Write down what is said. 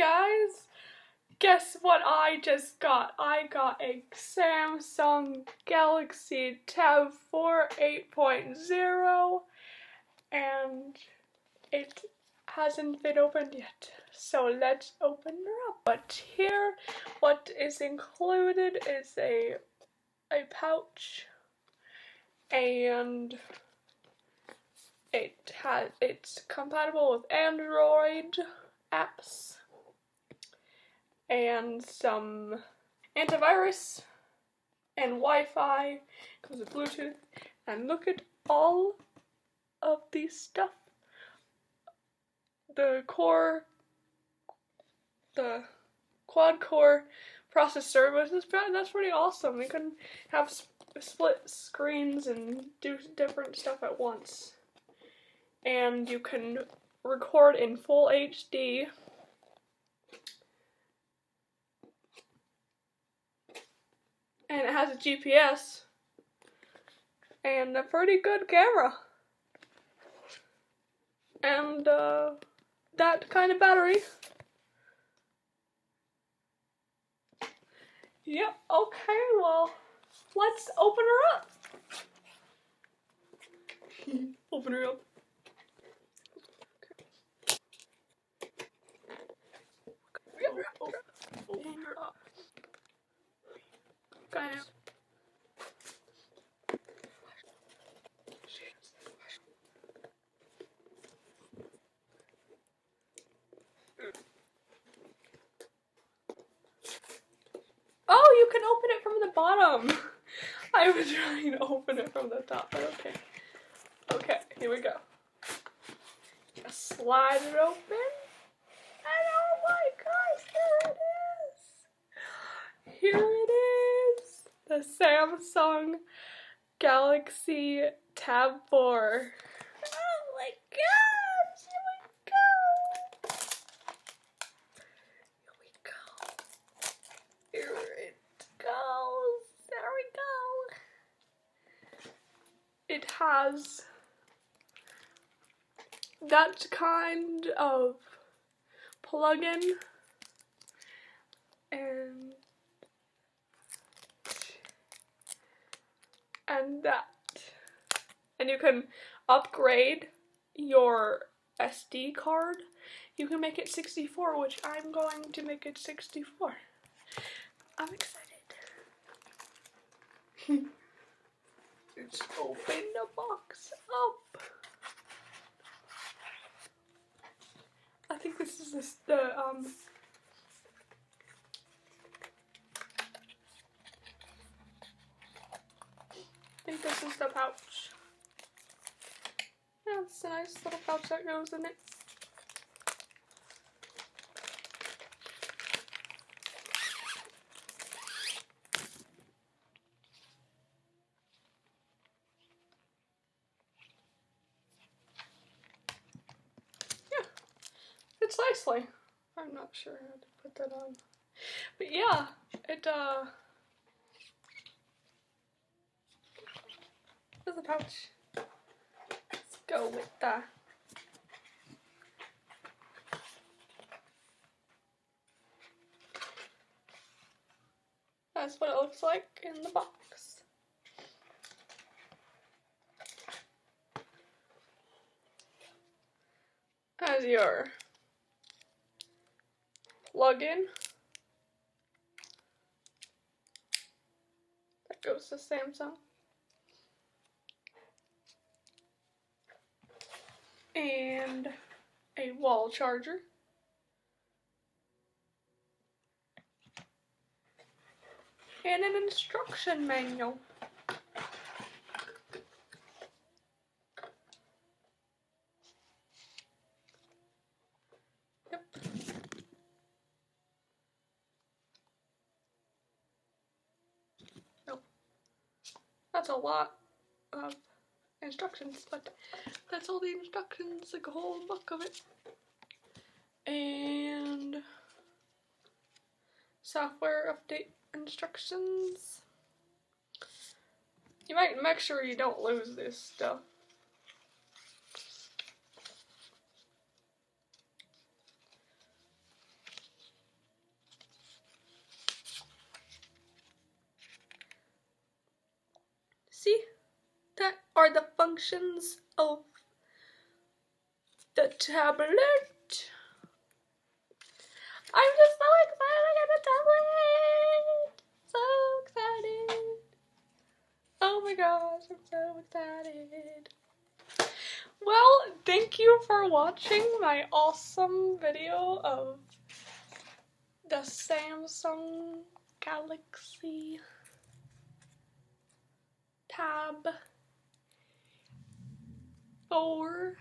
guys, guess what I just got? I got a Samsung Galaxy Tab 4 8.0 and it hasn't been opened yet. So let's open her up. But here, what is included is a pouch, and it's compatible with Android apps and some antivirus and Wi-Fi, comes with Bluetooth, and look at all of these stuff. The quad-core processor, that's pretty awesome. You can have split screens and do different stuff at once. And you can record in full HD. And it has a GPS. And a pretty good camera. And that kind of battery. Yep, okay, well, let's open her up. Open her up. Open her up. Kind of. Oh, you can open it from the bottom. I was trying to open it from the top, but okay. Okay, here we go. Just slide it open. And oh my gosh, here it is. Here it is. The Samsung Galaxy Tab 4. Oh my gosh, here we go. Here it goes. There we go. It has that kind of plug-in and that. And you can upgrade your SD card. You can make it 64, which I'm going to make it 64. I'm excited. Let's open the box up. I think this is I think this is the pouch. Yeah, it's a nice little pouch that goes in it. It's nicely. I'm not sure how to put that on. But yeah, there's a pouch. Let's go with that. That's what it looks like in the box. Has your plug-in that goes to Samsung, and a wall charger, and an instruction manual. Yep. Nope. That's a lot of instructions, but that's all the instructions, like a whole book of it. And software update instructions. You might make sure you don't lose this stuff. are the functions of the tablet. I'm just so excited to get the tablet! So excited! Oh my gosh, I'm so excited. Well, thank you for watching my awesome video of the Samsung Galaxy Tab 4.